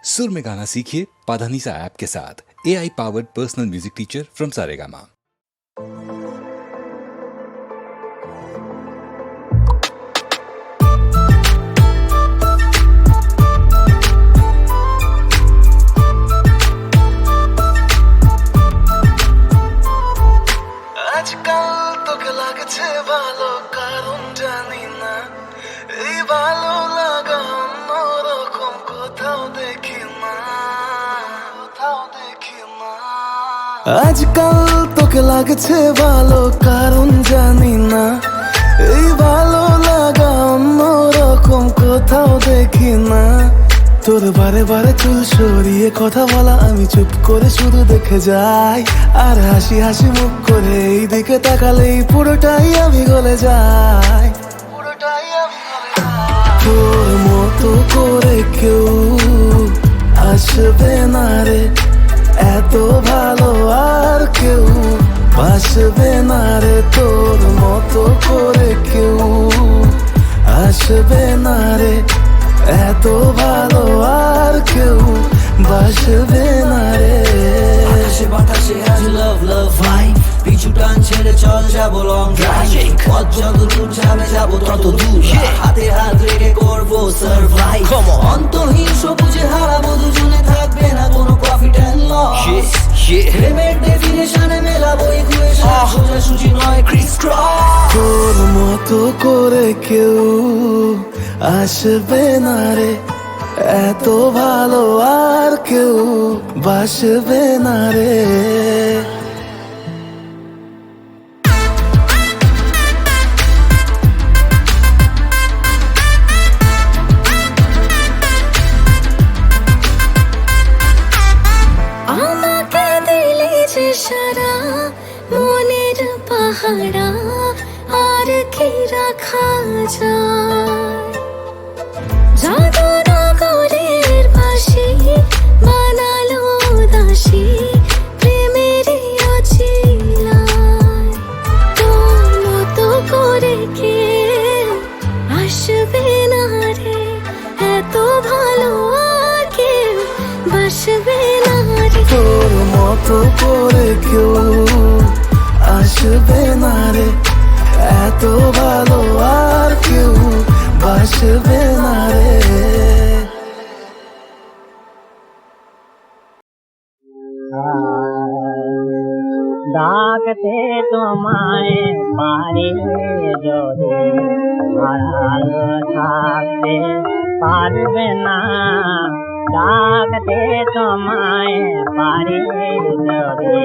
सुर में गाना सीखिए पाधानीसा ऐप के साथ। AI powered personal music teacher from Saregama. আজকাল তোকে লাগছে ভালো, কারণ জানি না এই ভালো লাগা অন্যরকম কোথাও দেখি না, কোথাও দেখি না। আজকাল তোকে লাগছে ভালো, কারণ জানি না এই ভালো লাগা অন্যরকম কোথাও দেখি না। তোর বারে বারে চুল সরিয়ে কথা বলা আমি চুপ করে শুধু দেখে যাই, আর হাসি হাসি মুখ করে এই দিকে তাকালেই পুরোটাই আমি গলে যাই, পুরোটাই আমি গলে যাই। তোর মতো করে কেউ আসবে না রে, এত ভালো আর কেউ বাসবে না রে। তোর মতো করে কেউ আসবে না রে, এত ভালো আর কেউ বাসবে না রে। আকাশে বাতাসে আজ লাভ লাভ ভাই, পিছু টান ছেড়ে চল যাবো লং ড্রাইভ। পথ যত দূর যাবে যাবো তত দূর, হাতে হাত রেখে করবো সারভাইভ। অন্তহীন সবুজে হারাবো দুজনে, থাকবে না কোনো প্রফিট এন্ড লস। প্রেমের ডেফিনেশনে মেলাবো ইকুয়েশন, সোজাসুজি নয় ক্রিস ক্রস। তোর মতো করে কেউ আসবে না রে, এত ভালো আর কেউ বাসবে না রে। আমাকে দিলে যে সারা মনের পাহারা, আর কি রাখা যায়। জাদুনগরের বাঁশি বানালো দাসী প্রেমেরই অছিলায়। তোর মতো করে কেউ আসবে না রে, এত ভালো আর কেউ বাসবে না রে। তোর মতো করে কেউ আসবে না রে, এত ভালো আর কেউ বাসবে না রে। ডাকতে তোমায় পারি যদি আড়াল থাকতে পারবে না। ডাকতে তোমায় পারি যদি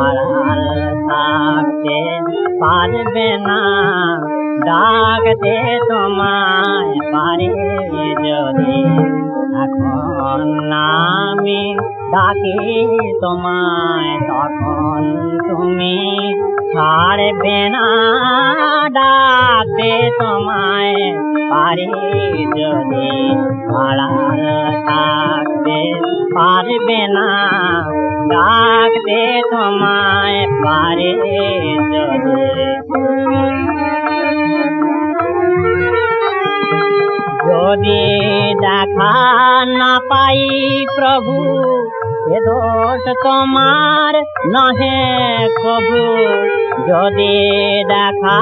আড়াল থাকতে পারবে না। ডাকতে তোমায় পারি যদি এখন আমি ডাকি তোমায়, তখন তুমি ছাড়বে না। ডাকতে তোমায় পারি যদি আড়াল থাকতে পারবে না। ডাকতে তোমায় পারি যদি। যদি দেখা না পাই প্রভু, এ দোষ তোমার নহে প্রভু। যদি দেখা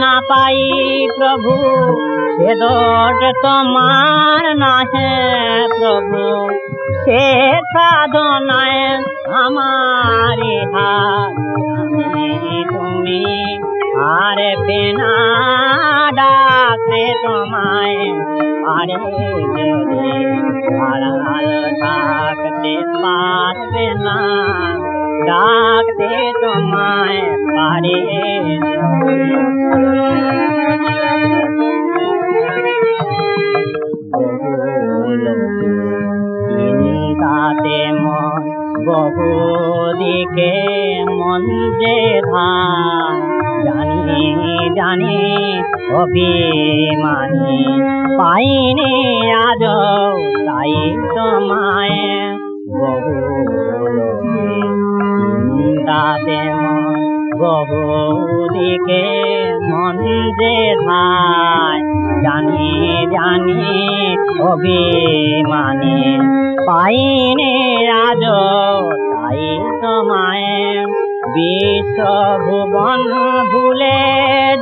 না পাই প্রভু, এ দোষ তোমার নহে প্রভু। সে সাধনায় আমার হাত তুমি আর বেনা। ডাকতে তোমায় পারে যদি আড়াল থাকতে পারবে না। ডাকতে তোমায় পারে চিন্তাতে মন বহুদিকে মন যে ধার। জানি জানি অভিমানী পাইনি আজ, তাই তোমায় বহু চিন্তাতে মন বহুদিকে মন যে ধায়। জানি জানি অভিমানী পাইনি আজ তাই তোমায় বিশ্বভুবন ভুলে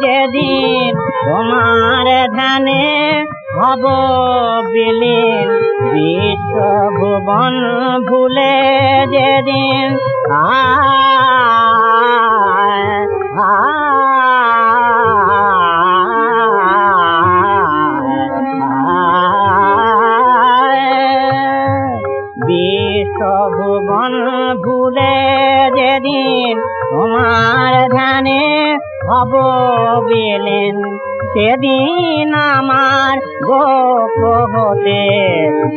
যেদিন তোমার ধ্যানে হব বিলীন বিশ্বভুবন ভুলে যেদিন বিশ্বভুবন ভুলে যেদিন তোমার ধ্যানে হব বিলীন সেদিন আমার গোপ হতে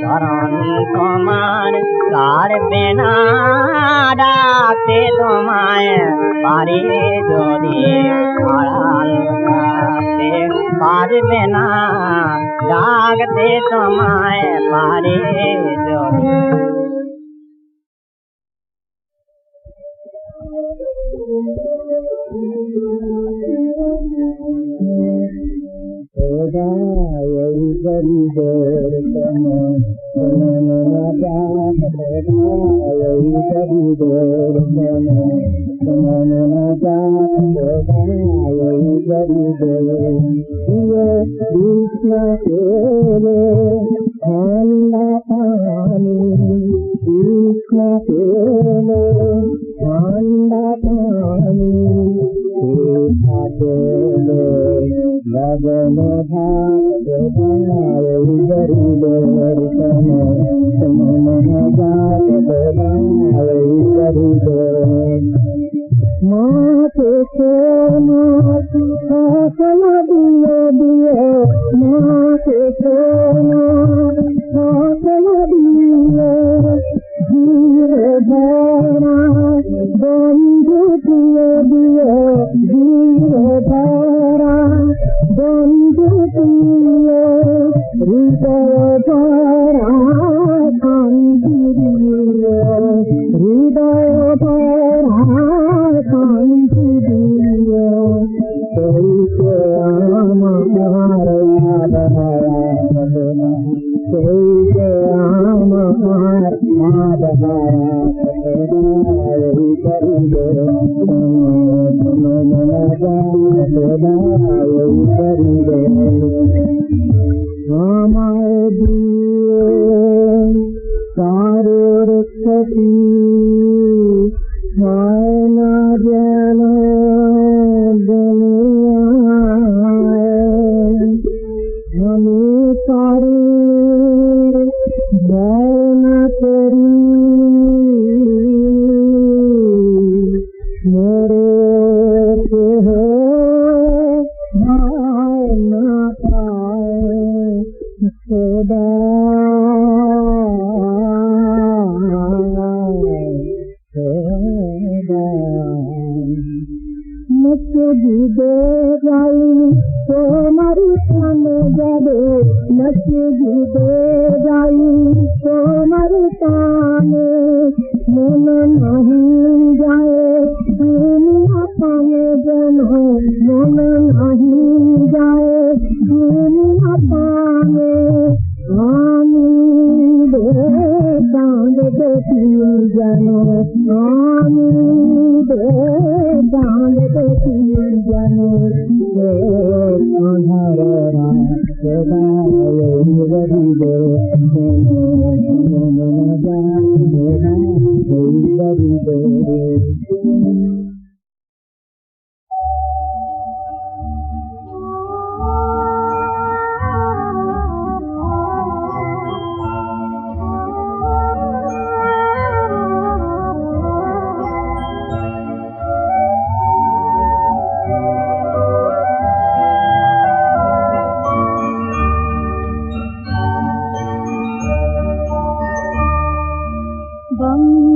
চরণ তোমার কারবে না ডাকতে তোমায় পারে যদি আড়াল থাকতে পারবে না ডাকতে তোমায় পারে যদি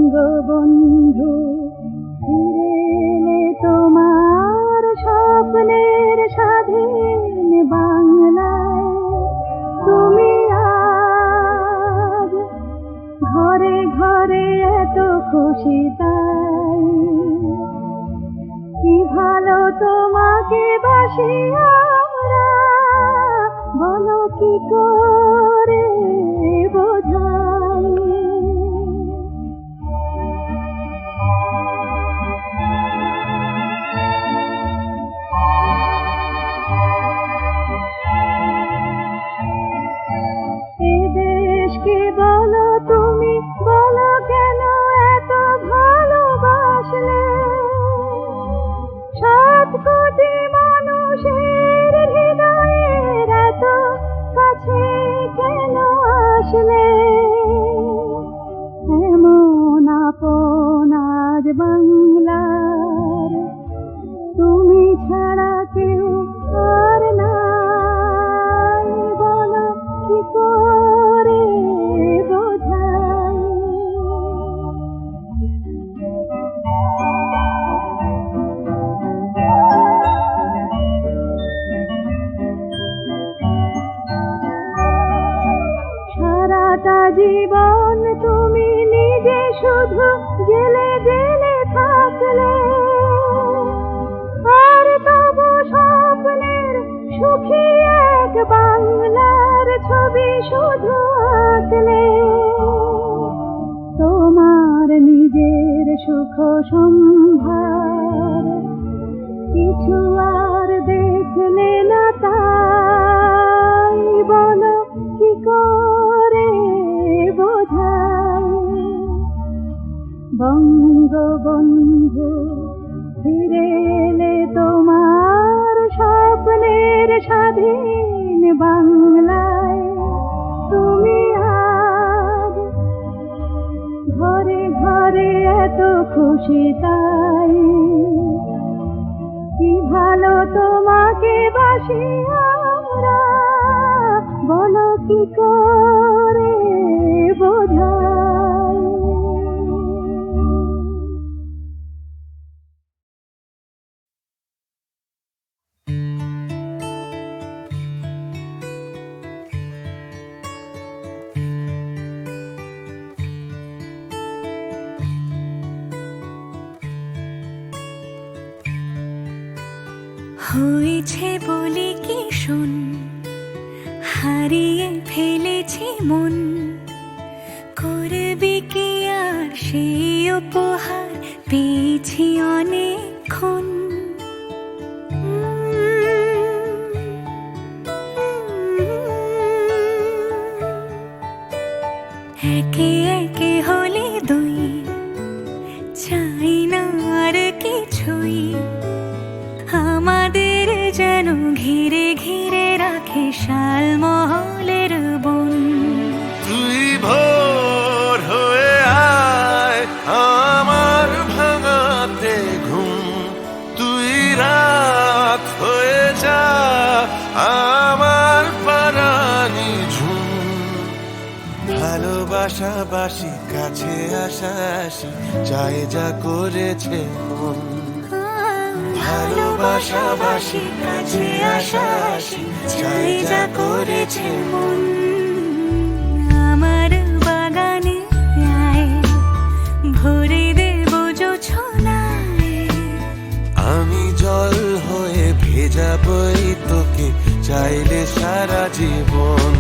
বঙ্গবন্ধু ফিরে এলে তোমার স্বপ্নের স্বাধীন বাংলায় তুমি আজ ঘরে ঘরে এত খুশি তাই কি ভালো তোমাকে বাসি আমরা বলো কি করে বোঝাই বলো কেন এত ভালোবাসলে 7 কোটি মানুষের হৃদয়ের এত কাছে কেন আসলে এমন আপন আজ বাংলার তুমি ছাড়া কেউ আর নাই বলো কি করে বোঝাই সারাটা জীবন তুমি নিজে শুধু জেলে জেলে থাকলে আর তবু স্বপ্নের সুখী এক বাংলার ছবি শুধু আঁকলে তোমার নিজের সুখ সম্ভার কিছু আর দেখলে না তাই বলো কি করে বোঝাই বঙ্গবন্ধু ফিরে এলে তোমার স্বপ্নের স্বাধীন বাংলায় তুমি আজ ঘরে ঘরে এত খুশি তাই কি ভালো তোমাকে বাসি আমরা বলো কি করে বোঝাই হয়েছে বলে কি শোন হারিয়ে ফেলেছি মন করবে কি আর সেই উপহার পেয়েছি অনেকক্ষণ একে একে হলে দুই চাই না আর কিছুই আমাদের যেন ঘিরে ঘিরে রাখে শালমহলের বন তুই ভোর হয়ে আয় আমার ভাঙাতে ঘুম তুই রাত হয়ে যা আমার পারানি ঝুম ভালোবাসাবাসি কাছে আসা আসি চাই যা করেছে মন ভালোবাসাবাসি কাছে আসা আসি চাই যা করেছে মন আমার বাগানে আয় ভরে দেব জোছনায় আমি জল হয়ে ভেজাবই তোকে চাইলে সারা জীবন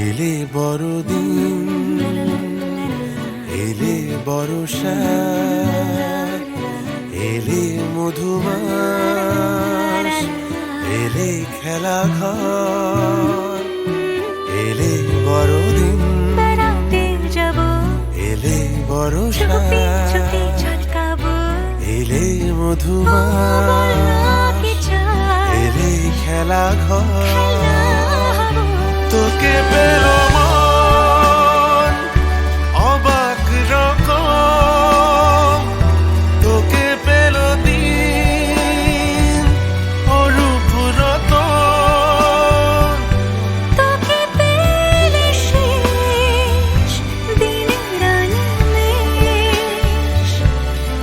এলে বড়দিন এলে বর্ষা এলে মধুমাস এলে খেলা ঘর এলে বড়দিন বেড়াতে যাব এলে বর্ষা চুপি চুপি ছটকাবো এলে মধুমাস কি চাই এলে খেলা ঘর হব তোকে পেল মন অবাক রকম তোকে পেল দিন অরূপ রতন তোকে পেলে শেষ দিনের আনিমেষ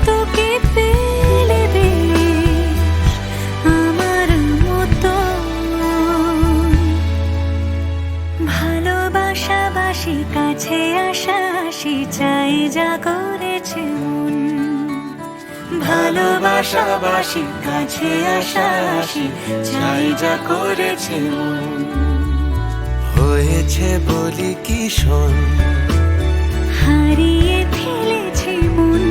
তোকে পেলে বেশ আমার মতো ভালোবাসা পাশাপাশি চাই যা করেছে মন ভালোবাসাবাসি কাছে আসাবাসি চাই যা করেছে মন হয়েছে বলি কি শোন হারিয়ে ফেলেছে মন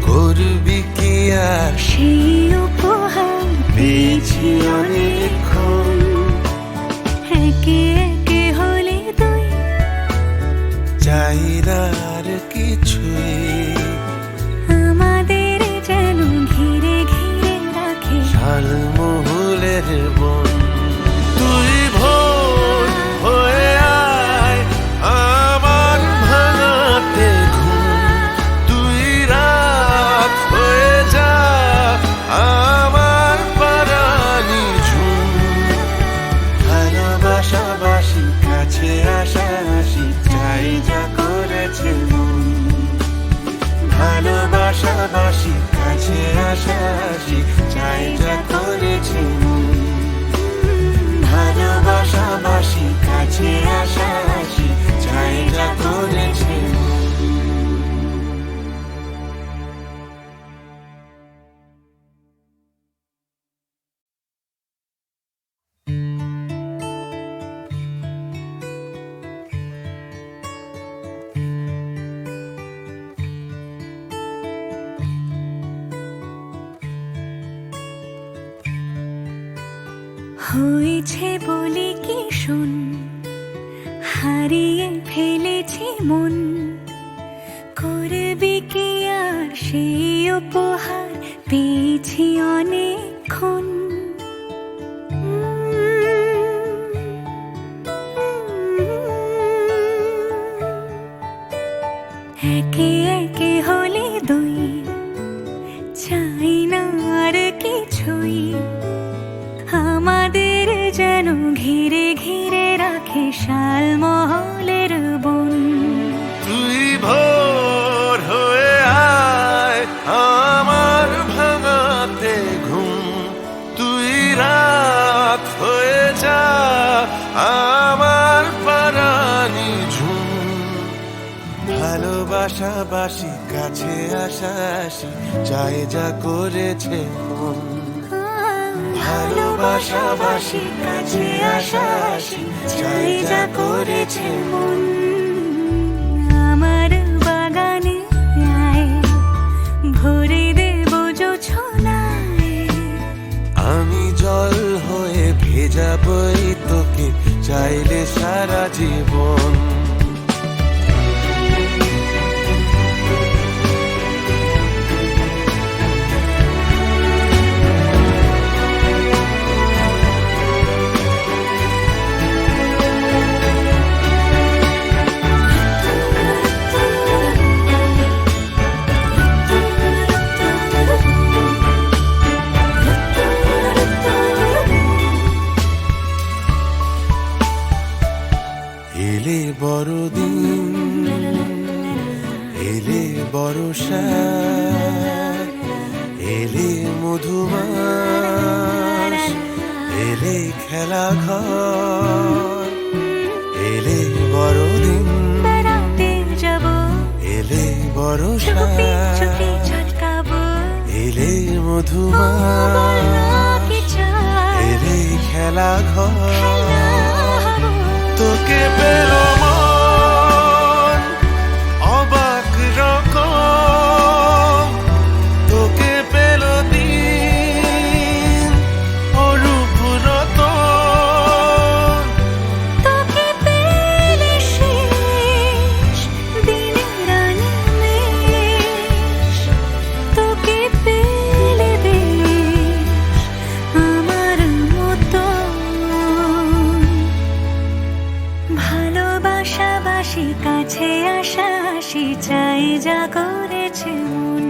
করবি কি আর সেই উপহার পেয়েছি অনেকক্ষণ একে একে হলে তুই চাই না আর কিছুই আমাদের যেন ঘিরে ঘিরে রাখে ঝালমহুলের বন তুই ভোর হয়ে আয় আমার ভাঙাতে ঘুম তুই রাত হয়ে যা আমার পারানি ঝুম ভালোবাসাবাসি কাছে আসাবাসি চাই যা করেছে মন ভালোবাসাবাসি কাছে আসাবাসি চাই যা করেছে মন ভালোবাসাবাসি কাছে আসাবাসি চাই যা করেছে মন হয়েছে বলে কি শোন হারিয়ে ফেলেছি মন করবি কি আর সেই উপহার পেয়েছি অনেকক্ষণ একে একে হলে দুই চাই না আর কিছুই আমাদের যেন ঘিরে ঘিরে রাখে শালমহলের বন তুই ভোর হয়ে আয় আমার ভাঙাতে ঘুম তুই রাত হয়ে যা আমার পারানি ঝুম ভালোবাসাবাসি কাছে আসাসি চাই যা করেছে মন ভালোবাসাবাসি কাছে আসাসি চাই যা করেছে মন আমার বাগানে আয় ভরে দেব জোছনায় আমি জল হয়ে ভেজাবই তোকে চাইলে সারা জীবন এলে বড়দিন এলে বর্ষা এলে মধুমাস এলে খেলা ঘর এলে বড়দিন বেড়াতে যাব এলে বর্ষা চুপি চুপি ছটকাবো এলে মধুমাস কি চাই এলে খেলা ঘর হব তোকে পেল মন অবাক রকম তোকে পেল দিন অরূপ রতন তোকে পেলে শেষ দিনের আনিমেষ তোকে পেলে দেশ আমার মতো ভালোবাসাবাসি কাছে আসাসি চাই যা করেছে মন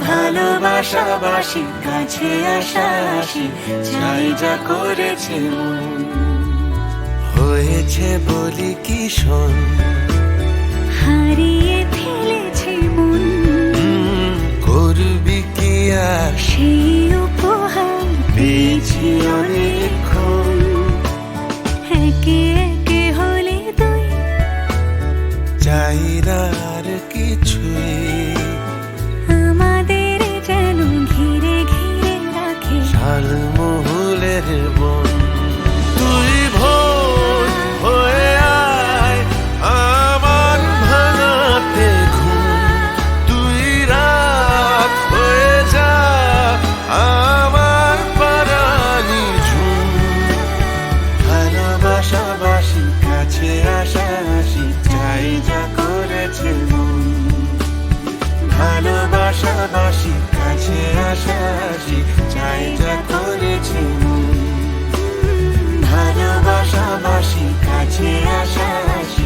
ভালোবাসাবাসি কাছে আসাসি চাই যা করেছে মন হয়েছে বলি কি শোন হারিয়ে ফেলেছে মন করবি কি আর সেই উপহার পেয়েছি অনেকক্ষণ একে একে হলে তুই চাই না আর কিছুই। আমাদের যেন ঘিরে ঘিরে রাখে ঝালমহুলের বন। তুই ভোর হয়ে আয় আমার ভাঙাতে ঘুম, তুই রাত হয়ে যা আমার পারানি ঝুম। ভালোবাসাবাসি কাছে আসাসি চাই যা করেছে মন। ভালোবাসাবাসি কাছে আসাসি চাই যা করেছে মন। ভালোবাসাবাসি কাছে আসাসি